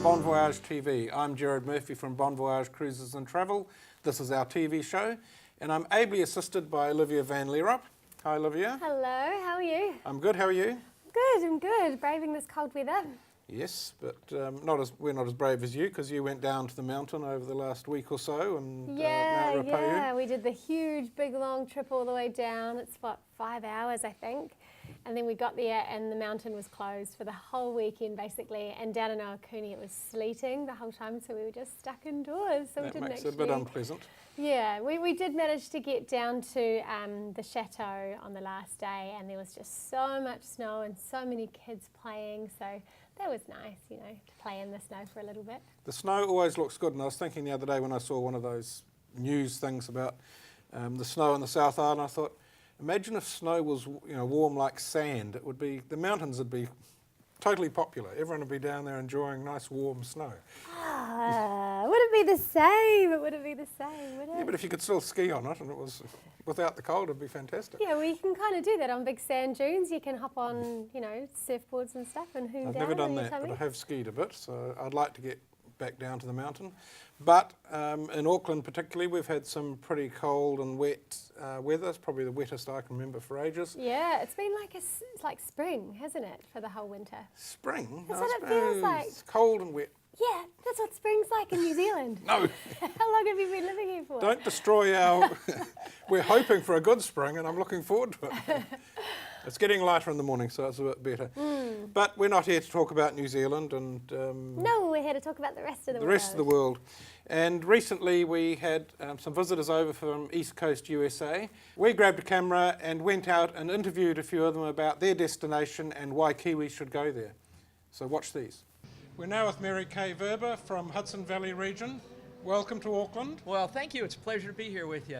Bon Voyage TV. I'm Gerard Murphy from Bon Voyage Cruises and Travel. This is our TV show, and I'm ably assisted by Olivia Van Leerop. Hi, Olivia. Hello, how are you? I'm good. How are you? Good, I'm good. Braving this cold weather. Yes, but we're not as brave as you, because you went down to the mountain over the last week or so, and Mount Ruapehu. Yeah, we did the huge, big, long trip all the way down. It's what, 5 hours, I think. And then we got there and the mountain was closed for the whole weekend, basically. And down in Awakuni, it was sleeting the whole time, so we were just stuck indoors. So That we didn't makes it a bit unpleasant. Yeah, we did manage to get down to the chateau on the last day, and there was just so much snow and so many kids playing. So that was nice, you know, to play in the snow for a little bit. The snow always looks good, and I was thinking the other day when I saw one of those news things about the snow in the South Island, I thought, imagine if snow was, you know, warm like sand. It would be, the mountains would be totally popular. Everyone would be down there enjoying nice warm snow. Would it be the same? It wouldn't be the same, would it? Yeah, but if you could still ski on it and it was without the cold, it'd be fantastic. Yeah, well, you can kind of do that on big sand dunes. You can hop on, you know, surfboards and stuff and hoon down. I've never done that, but I have skied a bit, so I'd like to get back down to the mountain. But in Auckland particularly, we've had some pretty cold and wet weather. It's probably the wettest I can remember for ages. Yeah, it's been like it's like spring, hasn't it, for the whole winter? Spring? That's what it feels like. It's cold and wet. Yeah, that's what spring's like in New Zealand. No. How long have you been living here for? Don't destroy our... We're hoping for a good spring and I'm looking forward to it. It's getting lighter in the morning, so it's a bit better. But we're not here to talk about New Zealand and... no, we're here to talk about the rest of the world. The rest of the world. And recently we had some visitors over from East Coast USA. We grabbed a camera and went out and interviewed a few of them about their destination and why Kiwis should go there. So watch these. We're now with Mary Kay Verber from Hudson Valley region. Welcome to Auckland. Well, thank you. It's a pleasure to be here with you.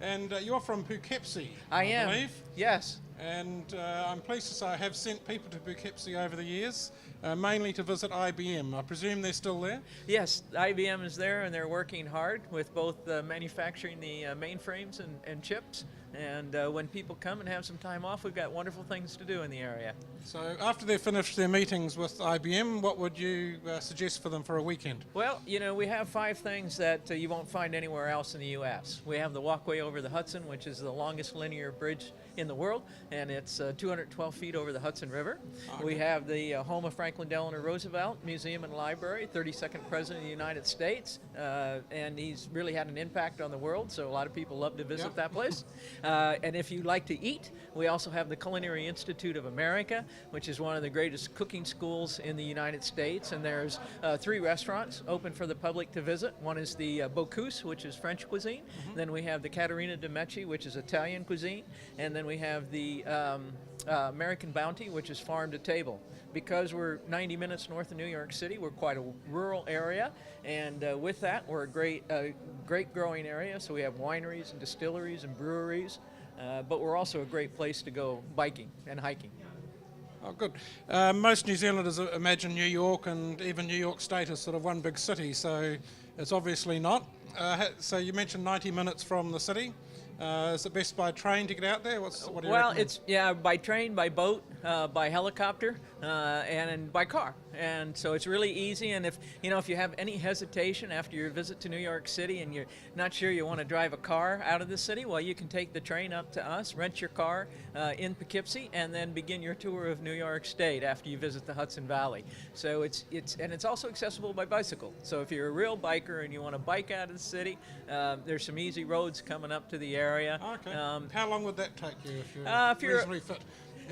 And you're from Poughkeepsie, I am. believe. Yes. And I'm pleased to say I have sent people to Poughkeepsie over the years, mainly to visit IBM. I presume they're still there? Yes, IBM is there and they're working hard with both manufacturing the mainframes and chips. And when people come and have some time off, we've got wonderful things to do in the area. So after they've finished their meetings with IBM, what would you suggest for them for a weekend? Well, you know, we have 5 things that you won't find anywhere else in the U.S. We have the walkway over the Hudson, which is the longest linear bridge in the world, and it's 212 feet over the Hudson River. Okay. We have the home of Franklin Delano Roosevelt Museum and Library, 32nd President of the United States, and he's really had an impact on the world, so a lot of people love to visit that place. And if you like to eat, we also have the Culinary Institute of America, which is one of the greatest cooking schools in the United States, and there's 3 restaurants open for the public to visit. One is the Bocuse, which is French cuisine. Then we have the Caterina de' Medici, which is Italian cuisine, and then we have the American Bounty, which is farm to table. Because we're 90 minutes north of New York City, we're quite a rural area, and with that, we're a great growing area, so we have wineries and distilleries and breweries, but we're also a great place to go biking and hiking. Oh, good. Most New Zealanders imagine New York and even New York State as sort of one big city, so it's obviously not. So you mentioned 90 minutes from the city. Is it best by train to get out there? What do you recommend? It's by train, by boat, by helicopter, and by car. And so it's really easy. And if you have any hesitation after your visit to New York City and you're not sure you want to drive a car out of the city, well, you can take the train up to us, rent your car in Poughkeepsie, and then begin your tour of New York State after you visit the Hudson Valley. So it's also accessible by bicycle. So if you're a real biker and you want to bike out of the city, there's some easy roads coming up to the area. Okay. How long would that take you if you're reasonably fit?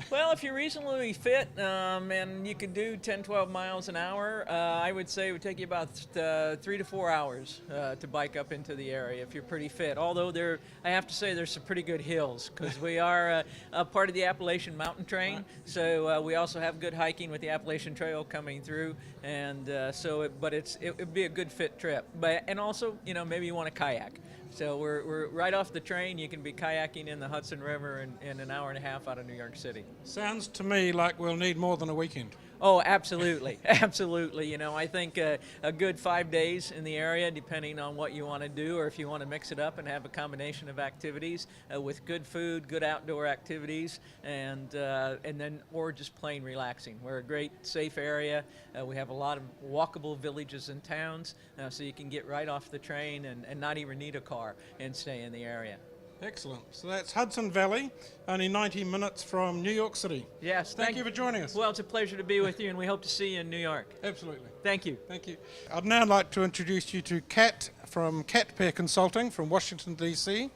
Well, if you're reasonably fit and you can do 10, 12 miles an hour, I would say it would take you about 3 to 4 hours to bike up into the area if you're pretty fit. Although I have to say there's some pretty good hills because we are a part of the Appalachian Mountain Train. Right. So we also have good hiking with the Appalachian Trail coming through, and it would be a good fit trip. And also, maybe you want to kayak. So we're right off the train. You can be kayaking in the Hudson River in an hour and a half out of New York City. Sounds to me like we'll need more than a weekend. Oh, absolutely, absolutely. You know, I think a good 5 days in the area, depending on what you want to do, or if you want to mix it up and have a combination of activities with good food, good outdoor activities, and then or just plain relaxing. We're a great, safe area. We have a lot of walkable villages and towns, so you can get right off the train and not even need a car and stay in the area. Excellent. So that's Hudson Valley, only 90 minutes from New York City. Yes. Thank you for joining us. Well, it's a pleasure to be with you, and we hope to see you in New York. Absolutely. Thank you. Thank you. I'd now like to introduce you to Kat from Cat Pair Consulting from Washington, D.C.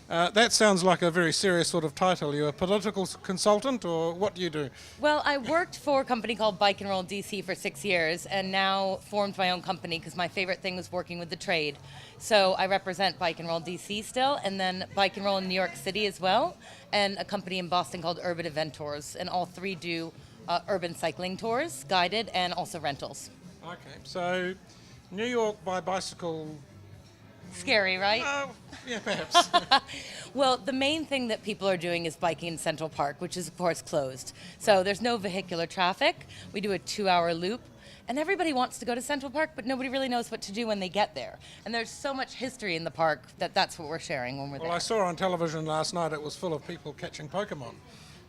That sounds like a very serious sort of title. You're a political consultant, or what do you do? Well, I worked for a company called Bike and Roll DC for 6 years and now formed my own company because my favorite thing was working with the trade. So I represent Bike and Roll DC still, and then Bike and Roll in New York City as well, and a company in Boston called Urban Event Tours, and all three do urban cycling tours, guided, and also rentals. Okay, so New York by bicycle. Scary, right? Yeah, perhaps. Well, the main thing that people are doing is biking in Central Park, which is, of course, closed. So there's no vehicular traffic. We do a 2-hour loop. And everybody wants to go to Central Park, but nobody really knows what to do when they get there. And there's so much history in the park that's what we're sharing when we're there. Well, I saw on television last night it was full of people catching Pokemon.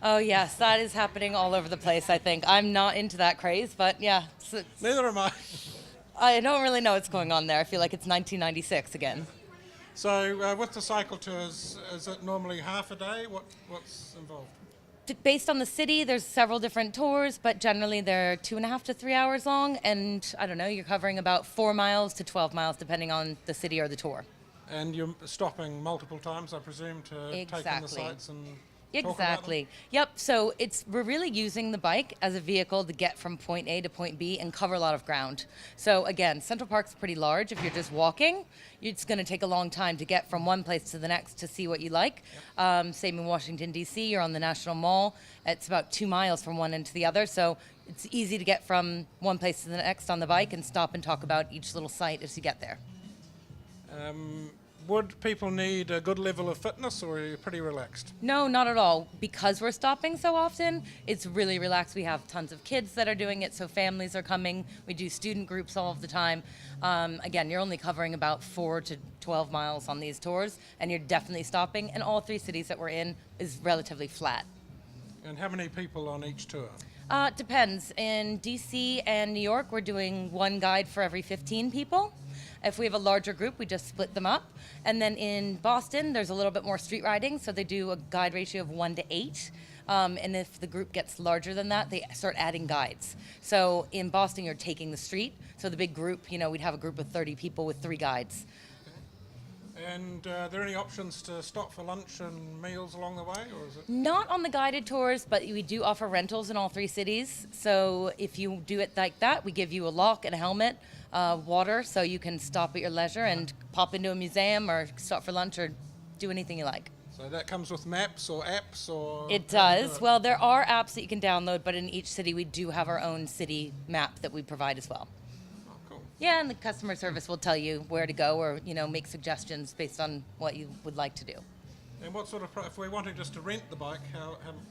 Oh, yes, that is happening all over the place, I think. I'm not into that craze, but yeah. Neither am I. I don't really know what's going on there. I feel like it's 1996 again. So with the cycle tours, is it normally half a day? What's involved? Based on the city, there's several different tours, but generally they're 2.5 to 3 hours long. And I don't know, you're covering about 4 miles to 12 miles, depending on the city or the tour. And you're stopping multiple times, I presume, to take in the Exactly. sights and Exactly. Yep. So we're really using the bike as a vehicle to get from point A to point B and cover a lot of ground. So again, Central Park's pretty large. If you're just walking, it's going to take a long time to get from one place to the next to see what you like. Same in Washington, D.C. You're on the National Mall. It's about 2 miles from one end to the other. So it's easy to get from one place to the next on the bike and stop and talk about each little site as you get there. Would people need a good level of fitness, or are you pretty relaxed? No, not at all. Because we're stopping so often, it's really relaxed. We have tons of kids that are doing it, so families are coming. We do student groups all of the time. Again, you're only covering about 4 to 12 miles on these tours, and you're definitely stopping. And all 3 cities that we're in is relatively flat. And how many people on each tour? Depends. In DC and New York, we're doing one guide for every 15 people. If we have a larger group, we just split them up. And then in Boston, there's a little bit more street riding, so they do a guide ratio of 1 to 8. And if the group gets larger than that, they start adding guides. So in Boston, you're taking the street. So the big group, we'd have a group of 30 people with 3 guides. And are there any options to stop for lunch and meals along the way, or is it? Not on the guided tours, but we do offer rentals in all 3 cities. So if you do it like that, we give you a lock and a helmet, water, so you can stop at your leisure and pop into a museum or stop for lunch or do anything you like. So that comes with maps or apps, or? It does. Well, there are apps that you can download, but in each city we do have our own city map that we provide as well. Oh, cool. Yeah, and the customer service will tell you where to go or, make suggestions based on what you would like to do. And what sort of, if we're wanting just to rent the bike,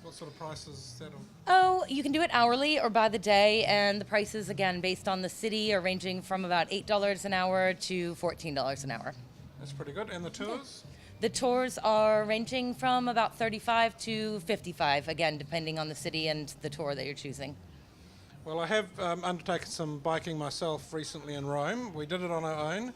what sort of price is that on? Oh, you can do it hourly or by the day, and the prices, again, based on the city, are ranging from about $8 an hour to $14 an hour. That's pretty good. And the tours? The tours are ranging from about $35 to $55, again, depending on the city and the tour that you're choosing. Well, I have undertaken some biking myself recently in Rome. We did it on our own.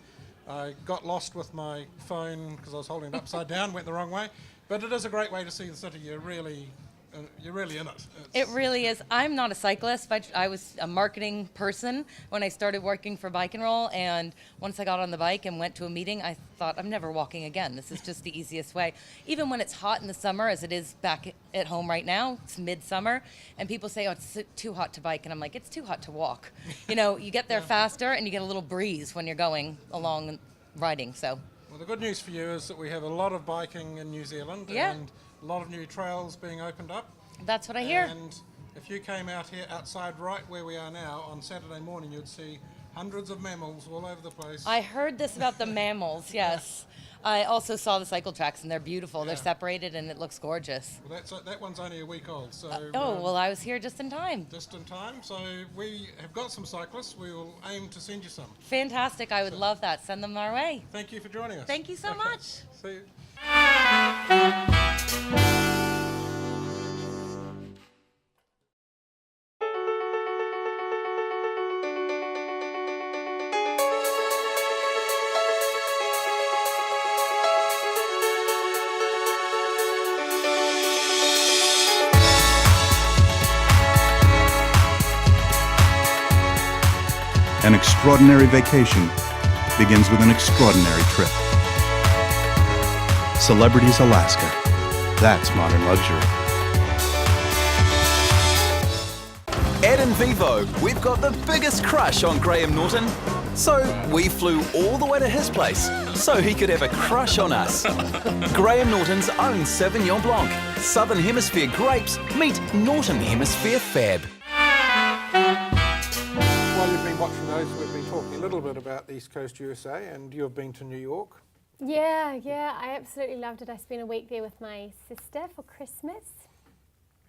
I got lost with my phone because I was holding it upside down, went the wrong way. But it is a great way to see the city. You're really in it. It really is. I'm not a cyclist, but I was a marketing person when I started working for Bike and Roll. And once I got on the bike and went to a meeting, I thought, I'm never walking again. This is just the easiest way. Even when it's hot in the summer, as it is back at home right now, it's midsummer, and people say, oh, it's too hot to bike. And I'm like, it's too hot to walk. You get there faster and you get a little breeze when you're going along and riding. So. Well, the good news for you is that we have a lot of biking in New Zealand. Yeah. And a lot of new trails being opened up. That's what I hear. And if you came out here outside right where we are now on Saturday morning, you'd see hundreds of mammals all over the place. I heard this about the mammals, yes. I also saw the cycle tracks, and they're beautiful. They're separated, and it looks gorgeous. Well, that one's only a week old, so... Well, I was here just in time. Just in time, so we have got some cyclists. We will aim to send you some. Fantastic. I would love that. Send them our way. Thank you for joining us. Thank you so much. See you. An extraordinary vacation begins with an extraordinary trip. Celebrities Alaska. That's modern luxury. Ed and Vivo, we've got the biggest crush on Graham Norton. So we flew all the way to his place so he could have a crush on us. Graham Norton's own Sauvignon Blanc. Southern Hemisphere grapes meet Northern Hemisphere fab. While you've been watching those, we've been talking a little bit about East Coast USA, and you have been to New York. Yeah, I absolutely loved it. I spent a week there with my sister for Christmas,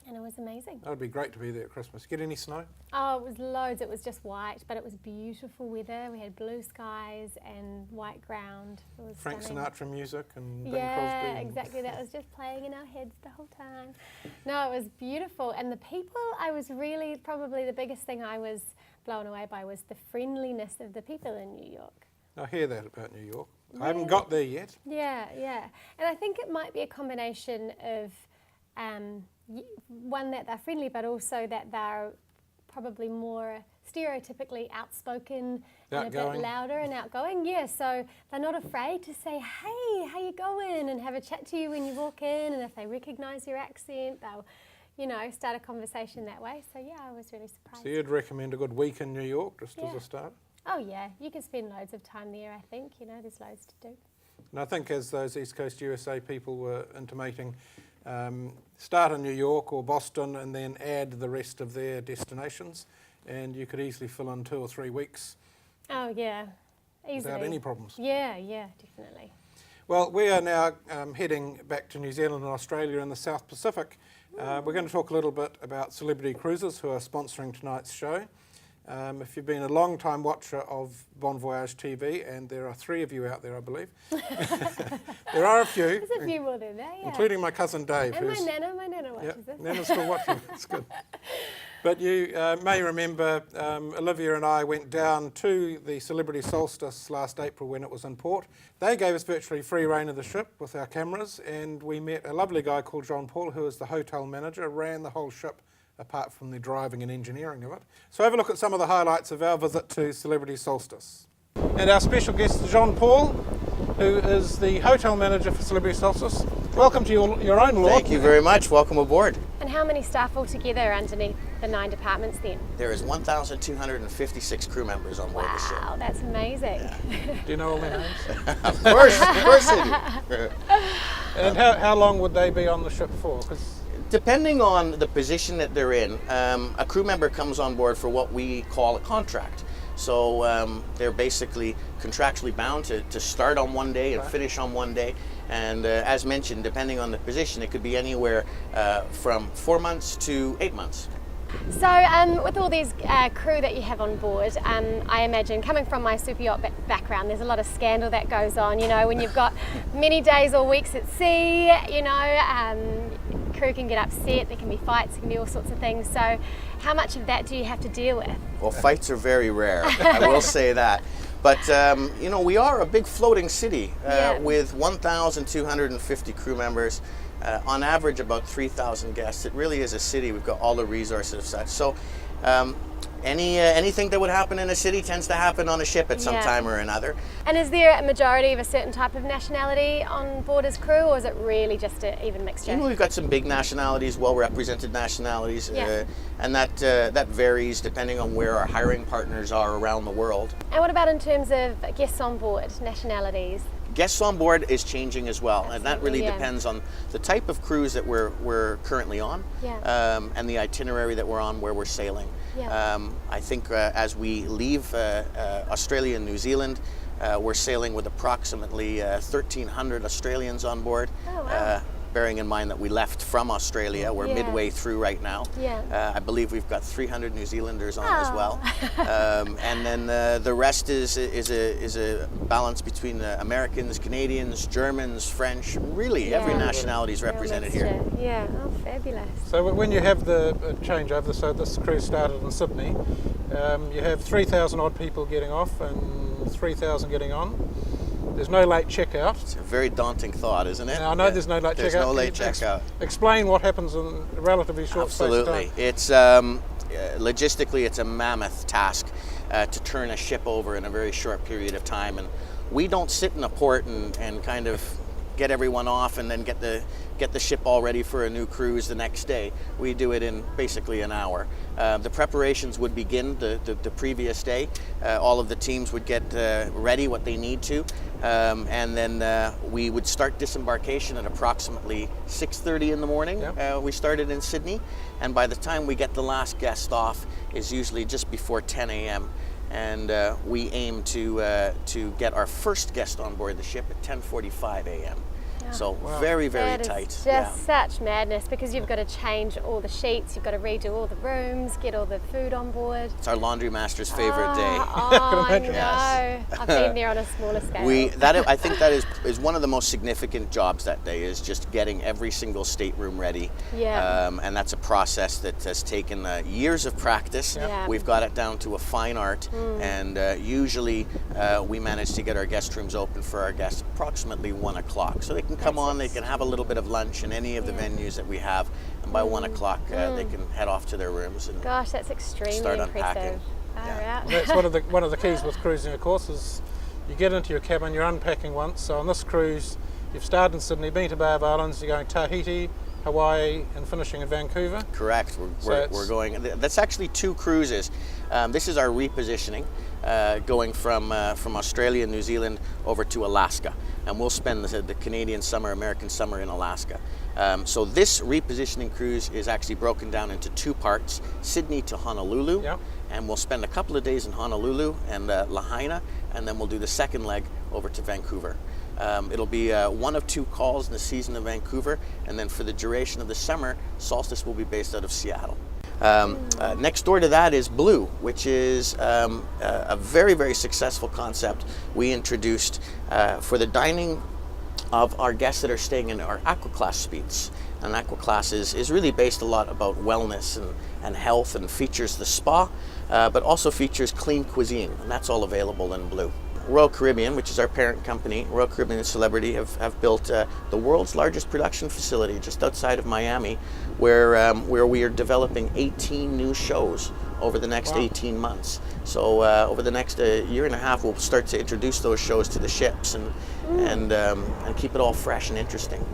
and it was amazing. That would be great to be there at Christmas. Get any snow? Oh, it was loads. It was just white, but it was beautiful weather. We had blue skies and white ground. It was Frank stunning. Sinatra music and Bing Yeah, Crosby. and- exactly. That was just playing in our heads the whole time. No, it was beautiful. And the people, I was really, probably the biggest thing I was blown away by was the friendliness of the people in New York. I hear that about New York. I haven't got there yet. Yeah. And I think it might be a combination of one, that they're friendly, but also that they're probably more stereotypically outspoken and a bit Outgoing. louder and outgoing. Yeah, so they're not afraid to say, hey, how you going? And have a chat to you when you walk in. And if they recognise your accent, they'll, start a conversation that way. So yeah, I was really surprised. So you'd recommend a good week in New York, just as Yeah. a start? Oh yeah, you can spend loads of time there, I think. There's loads to do. And I think as those East Coast USA people were intimating, start in New York or Boston and then add the rest of their destinations, and you could easily fill in 2 or 3 weeks Oh yeah, easily. without any problems. Yeah, definitely. Well, we are now heading back to New Zealand and Australia in the South Pacific. We're going to talk a little bit about Celebrity Cruises, who are sponsoring tonight's show. If you've been a long-time watcher of Voyage TV, and there are 3 of you out there, I believe. There are a few. There's a few more than that, yeah. Including my cousin Dave. And my nana watches this. Nana's still watching. It's good. But you may remember Olivia and I went down to the Celebrity Solstice last April when it was in port. They gave us virtually free rein of the ship with our cameras, and we met a lovely guy called John Paul, who is the hotel manager, ran the whole ship apart from the driving and engineering of it. So have a look at some of the highlights of our visit to Celebrity Solstice. And our special guest is John Paul, who is the hotel manager for Celebrity Solstice. Welcome to your own law. Thank you very much. Welcome aboard. And how many staff altogether underneath the 9 departments then? There is 1,256 crew members on board the ship. Wow, that's amazing. Do you know all their names? Of course I do. And how long would they be on the ship for? 'Cause Depending on the position that they're in, a crew member comes on board for what we call a contract. So they're basically contractually bound to start on one day and finish on one day. And as mentioned, depending on the position, it could be anywhere from 4 months to 8 months. So with all these crew that you have on board, I imagine, coming from my super yacht background, there's a lot of scandal that goes on, when you've got many days or weeks at sea, crew can get upset, there can be fights, there can be all sorts of things. So how much of that do you have to deal with? Well, fights are very rare, I will say that. But, we are a big floating city with 1,250 crew members. On average, about 3,000 guests. It really is a city. We've got all the resources of such. So anything that would happen in a city tends to happen on a ship at some time or another. And is there a majority of a certain type of nationality on board as crew, or is it really just an even mixture? We've got some big nationalities, well-represented nationalities, and that varies depending on where our hiring partners are around the world. And what about in terms of guests on board, nationalities? Guests on board is changing as well, and that really Absolutely, depends on the type of cruise that we're currently on, and the itinerary that we're on, where we're sailing. I think as we leave Australia and New Zealand, We're sailing with approximately 1,300 Australians on board. Oh, wow. Bearing in mind that we left from Australia. We're Yeah. midway through right now. Yeah. I believe we've got 300 New Zealanders on as Oh. well. And then the rest is a balance between Americans, Canadians, Germans, French, really every Yeah. nationality is represented Real here. mixture. Yeah, oh, fabulous. So when you have the changeover, so this cruise started in Sydney, you have 3,000 odd people getting off and 3,000 getting on. There's no late checkout. It's a very daunting thought, isn't it? Now, I know Yeah. there's no late There's checkout. no late Can you checkout. Explain what happens in a relatively short space of Absolutely. time. It's logistically, it's a mammoth task to turn a ship over in a very short period of time, and we don't sit in a port and kind of get everyone off and then get the ship all ready for a new cruise the next day. We do it in basically an hour. The preparations would begin the previous day. All of the teams would get ready what they need to, and then we would start disembarkation at approximately 6:30 in the morning. Yep. We started in Sydney, and by the time we get the last guest off is usually just before 10 a.m. And we aim to get our first guest on board the ship at 10:45 a.m. So very, very That is tight. just such madness, because you've got to change all the sheets, you've got to redo all the rooms, get all the food on board. It's our laundry master's favorite day. Oh, I know. Yes. I've been there on a smaller scale. I think that is one of the most significant jobs that day, is just getting every single stateroom ready. Yeah. And that's a process that has taken years of practice. Yeah. We've got it down to a fine art, and usually we manage to get our guest rooms open for our guests approximately 1 o'clock, so they can come on, they can have a little bit of lunch in any of the venues that we have, and by 1 o'clock they can head off to their rooms and Gosh, that's extremely start impressive. unpacking. Far Yeah. out. That's one of the keys with cruising, of course, is you get into your cabin, you're unpacking once. So on this cruise, you've started in Sydney, been to Bay of Islands, you're going Tahiti, Hawaii, and finishing in Vancouver. Correct. We're going. That's actually 2 cruises. This is our repositioning, going from Australia and New Zealand over to Alaska, and we'll spend the Canadian summer, American summer in Alaska. So this repositioning cruise is actually broken down into 2 parts: Sydney to Honolulu, Yep. and we'll spend a couple of days in Honolulu and Lahaina, and then we'll do the second leg over to Vancouver. It'll be 1 of 2 calls in the season of Vancouver, and then for the duration of the summer, Solstice will be based out of Seattle. Next door to that is Blue, which is a very, very successful concept we introduced for the dining of our guests that are staying in our Aqua Class suites. And Aqua Class is really based a lot about wellness and health, and features the spa, but also features clean cuisine, and that's all available in Blue. Royal Caribbean, which is our parent company, Royal Caribbean and Celebrity, have built the world's largest production facility just outside of Miami, where we are developing 18 new shows over the next 18 months. So over the next year and a half, we'll start to introduce those shows to the ships and keep it all fresh and interesting.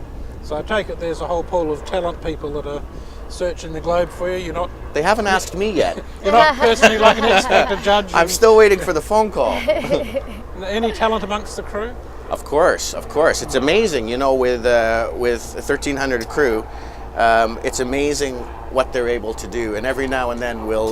So I take it there's a whole pool of talent people that are searching the globe for you. They haven't asked me yet. You're not personally like an expert to judge. I'm still waiting for the phone call. Any talent amongst the crew? Of course. It's amazing, with 1,300 crew. It's amazing what they're able to do, and every now and then we'll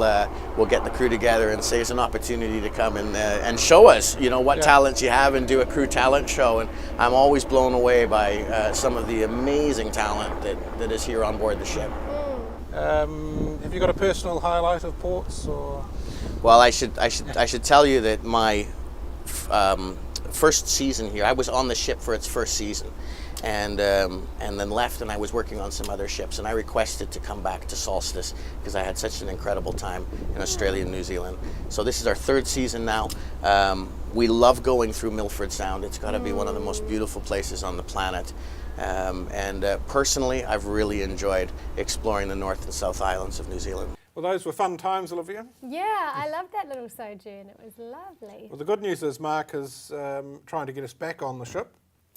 get the crew together and say it's an opportunity to come and show us, what talents you have, and do a crew talent show. And I'm always blown away by some of the amazing talent that is here on board the ship. Have you got a personal highlight of ports, or? Well, I should tell you that my first season here, I was on the ship for its first season, and then left, and I was working on some other ships, and I requested to come back to Solstice because I had such an incredible time in Australia and New Zealand. So this is our 3rd season now. We love going through Milford Sound. It's got to be one of the most beautiful places on the planet. Personally, I've really enjoyed exploring the North and South Islands of New Zealand. Well, those were fun times, Olivia. Yeah, I loved that little sojourn. It was lovely. Well, the good news is Mark is trying to get us back on the ship.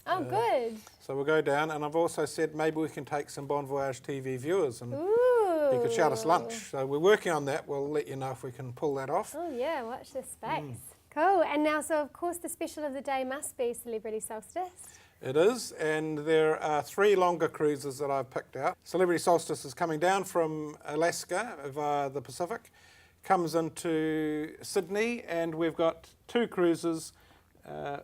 Oh, good. So we'll go down, and I've also said maybe we can take some Bon Voyage TV viewers and Ooh. you could shout us lunch. So we're working on that. We'll let you know if we can pull that off. Oh yeah, watch this space. Cool. And now, so of course the special of the day must be Celebrity Solstice. It is, and there are 3 longer cruises that I've picked out. Celebrity Solstice is coming down from Alaska via the Pacific, comes into Sydney, and we've got 2 cruises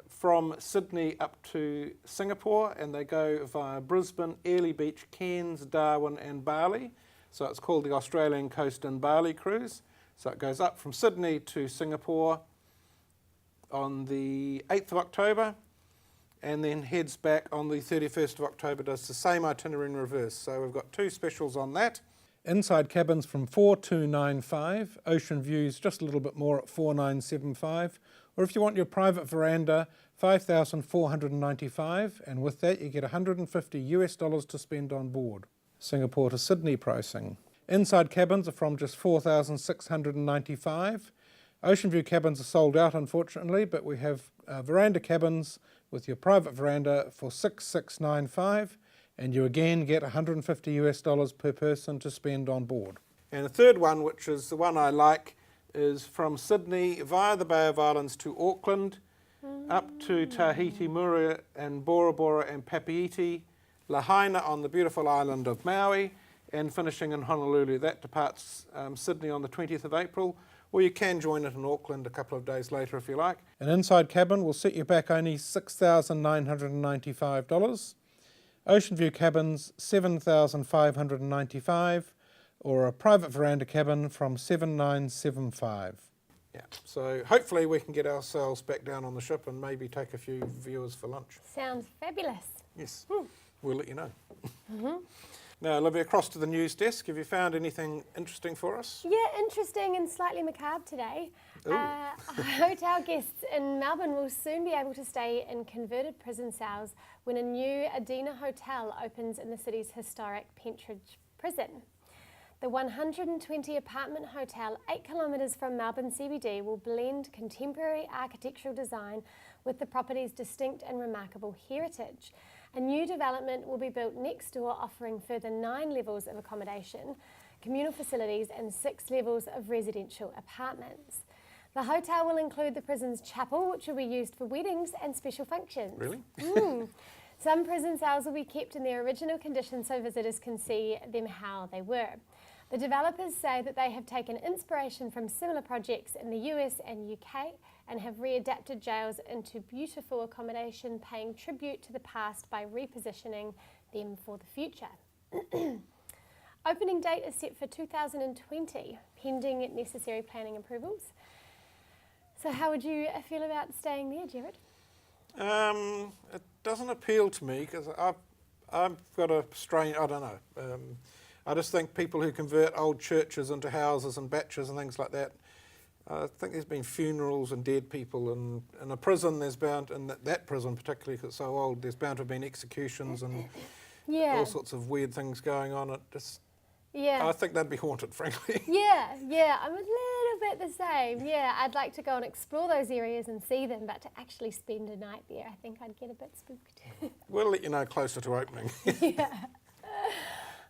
from Sydney up to Singapore, and they go via Brisbane, Airlie Beach, Cairns, Darwin and Bali. So it's called the Australian Coast and Bali Cruise. So it goes up from Sydney to Singapore on the 8th of October and then heads back on the 31st of October, does the same itinerary in reverse. So we've got 2 specials on that. Inside cabins from 4,295, ocean views just a little bit more at 4,975, or if you want your private veranda, 5,495, and with that you get $150 to spend on board. Singapore to Sydney pricing. Inside cabins are from just 4,695. Ocean view cabins are sold out unfortunately, but we have veranda cabins with your private veranda for 6,695. And you again get $150 per person to spend on board. And the third one, which is the one I like, is from Sydney via the Bay of Islands to Auckland, up to Tahiti, Mura and Bora Bora and Papeete, Lahaina on the beautiful island of Maui, and finishing in Honolulu. That departs Sydney on the 20th of April, or you can join it in Auckland a couple of days later if you like. An inside cabin will set you back only $6,995. Ocean view cabins, $7,595, or a private veranda cabin from $7,975. Yeah, so hopefully we can get ourselves back down on the ship and maybe take a few viewers for lunch. Sounds fabulous. Yes, we'll let you know. Now, Olivia, across to the news desk. Have you found anything interesting for us? Yeah, interesting and slightly macabre today. Hotel guests in Melbourne will soon be able to stay in converted prison cells when a new Adina Hotel opens in the city's historic Pentridge prison. The 120 apartment hotel 8 kilometres from Melbourne CBD will blend contemporary architectural design with the property's distinct and remarkable heritage. A new development will be built next door, offering further 9 levels of accommodation, communal facilities and 6 levels of residential apartments. The hotel will include the prison's chapel, which will be used for weddings and special functions. Really? Some prison cells will be kept in their original condition so visitors can see them how they were. The developers say that they have taken inspiration from similar projects in the US and UK and have readapted jails into beautiful accommodation, paying tribute to the past by repositioning them for the future. Opening date is set for 2020, pending necessary planning approvals. So how would you feel about staying there, Jared? It doesn't appeal to me because I've got a strange, I don't know. I just think people who convert old churches into houses and batches and things like that, I think there's been funerals and dead people, and in a prison there's bound, in that prison particularly because it's so old, there's bound to have been executions and all sorts of weird things going on. It just, I think they'd be haunted, frankly. Yeah, I'm a little bit the same. Yeah, I'd like to go and explore those areas and see them, but to actually spend a night there, I think I'd get a bit spooked. We'll let you know closer to opening.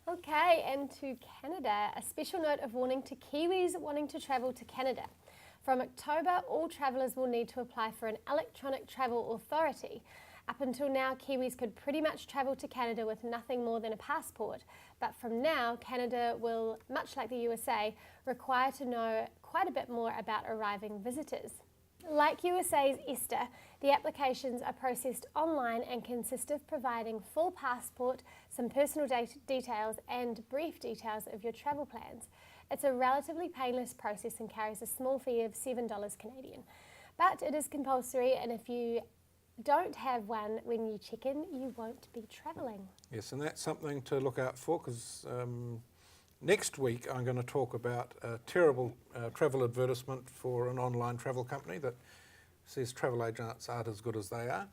Okay, and to Canada, a special note of warning to Kiwis wanting to travel to Canada. From October, all travellers will need to apply for an electronic travel authority. Up until now, Kiwis could pretty much travel to Canada with nothing more than a passport. But from now, Canada will, much like the USA, require to know quite a bit more about arriving visitors. Like USA's ESTA, the applications are processed online and consist of providing full passport, some personal details and brief details of your travel plans. It's a relatively painless process and carries a small fee of $7 Canadian. But it is compulsory, and if you don't have one when you check in, you won't be travelling. Yes, and that's something to look out for because next week I'm going to talk about a terrible travel advertisement for an online travel company that says travel agents aren't as good as they are.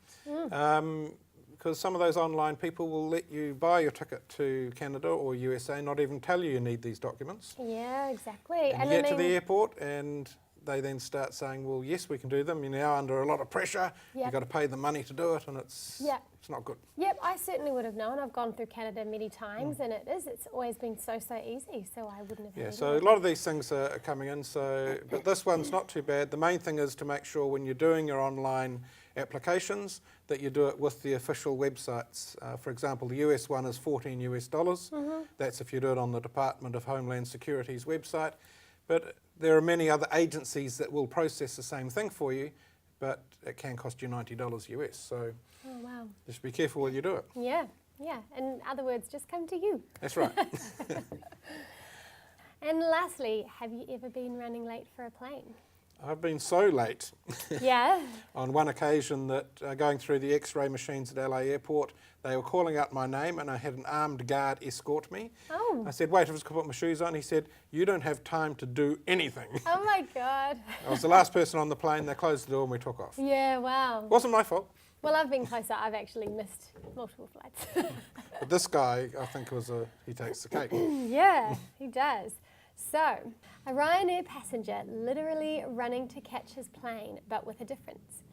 Because some of those online people will let you buy your ticket to Canada or USA, not even tell you need these documents. Yeah, exactly. And you get to the airport and they then start saying, well, yes, we can do them. You're now under a lot of pressure. You've got to pay the money to do it, and it's not good. Yep, I certainly would have known. I've gone through Canada many times, and it's always been so easy, so I wouldn't have. Yeah, so a lot of these things are coming in, but this one's not too bad. The main thing is to make sure when you're doing your online applications that you do it with the official websites. For example, the US one is $14. That's if you do it on the Department of Homeland Security's website. But there are many other agencies that will process the same thing for you, but it can cost you $90 US. So Oh, wow. just be careful when you do it. Yeah, yeah. In other words, just come to you. That's right. And lastly, have you ever been running late for a plane? I've been so late Yeah. on one occasion that going through the X-ray machines at LA Airport, they were calling out my name and I had an armed guard escort me. Oh. I said, wait, I just put my shoes on. He said, you don't have time to do anything. Oh my God. I was the last person on the plane. They closed the door and we took off. Yeah, wow. Wasn't my fault. Well, I've been closer. I've actually missed multiple flights. But this guy, I think, he takes the cake. Yeah, he does. So, a Ryanair passenger literally running to catch his plane, but with a difference.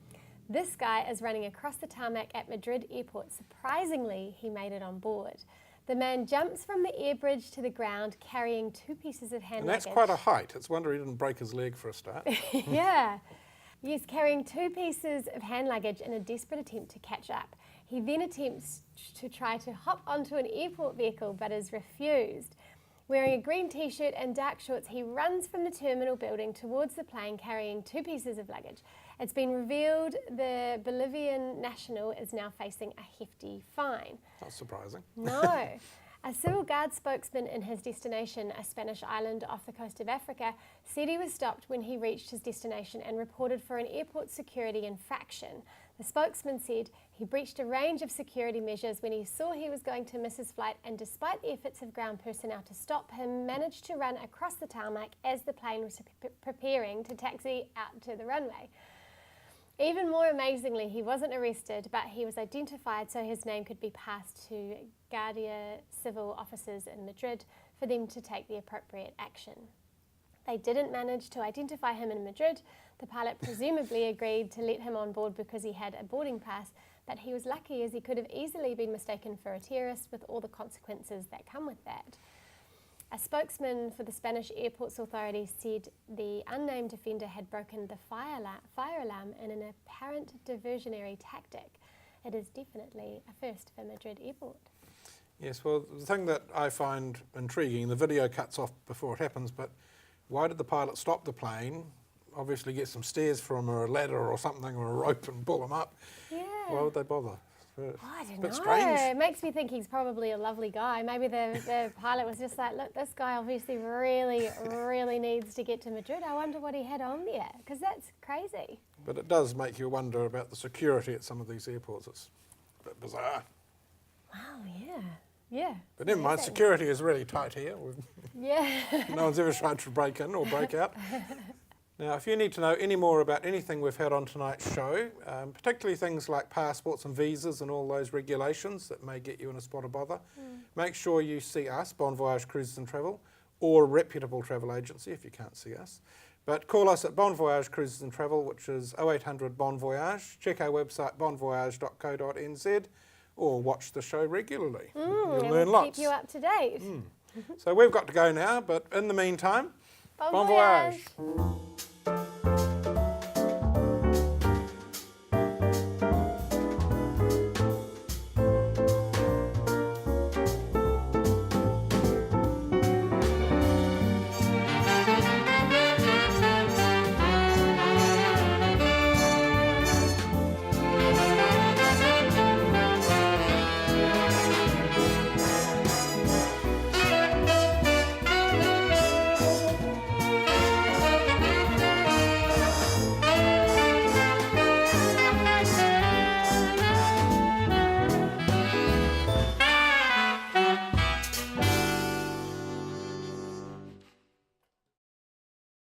This guy is running across the tarmac at Madrid airport. Surprisingly, he made it on board. The man jumps from the air bridge to the ground carrying 2 pieces of hand And that's luggage. quite a height. It's a wonder he didn't break his leg for a start. Yeah. Yes, carrying 2 pieces of hand luggage in a desperate attempt to catch up. He then attempts to try to hop onto an airport vehicle but is refused. Wearing a green t-shirt and dark shorts, he runs from the terminal building towards the plane carrying 2 pieces of luggage. It's been revealed the Bolivian national is now facing a hefty fine. Not surprising. No. A civil guard spokesman in his destination, a Spanish island off the coast of Africa, said he was stopped when he reached his destination and reported for an airport security infraction. The spokesman said he breached a range of security measures when he saw he was going to miss his flight, and despite the efforts of ground personnel to stop him, managed to run across the tarmac as the plane was preparing to taxi out to the runway. Even more amazingly, he wasn't arrested, but he was identified so his name could be passed to Guardia Civil officers in Madrid for them to take the appropriate action. They didn't manage to identify him in Madrid. The pilot presumably agreed to let him on board because he had a boarding pass, but he was lucky as he could have easily been mistaken for a terrorist with all the consequences that come with that. A spokesman for the Spanish Airports Authority said the unnamed offender had broken the fire alarm in an apparent diversionary tactic. It is definitely a first for Madrid Airport. Yes, well, the thing that I find intriguing, the video cuts off before it happens, but why did the pilot stop the plane? Obviously get some stairs for him or a ladder or something or a rope and pull him up. Yeah. Why would they bother? I don't a bit know. strange. It makes me think he's probably a lovely guy. Maybe the pilot was just like, look, this guy obviously really needs to get to Madrid. I wonder what he had on there, because that's crazy. But it does make you wonder about the security at some of these airports. It's a bit bizarre. Wow, yeah. Yeah. But never mind, amazing. security is really tight here. Yeah. No one's ever tried to break in or break out. Now, if you need to know any more about anything we've had on tonight's show, particularly things like passports and visas and all those regulations that may get you in a spot of bother, make sure you see us, Bon Voyage Cruises and Travel, or a reputable travel agency if you can't see us. But call us at Bon Voyage Cruises and Travel, which is 0800 Bon Voyage. Check our website, bonvoyage.co.nz, or watch the show regularly. You'll and learn we'll lots. keep you up to date. So we've got to go now, but in the meantime, Bon Bon voyage. voyage.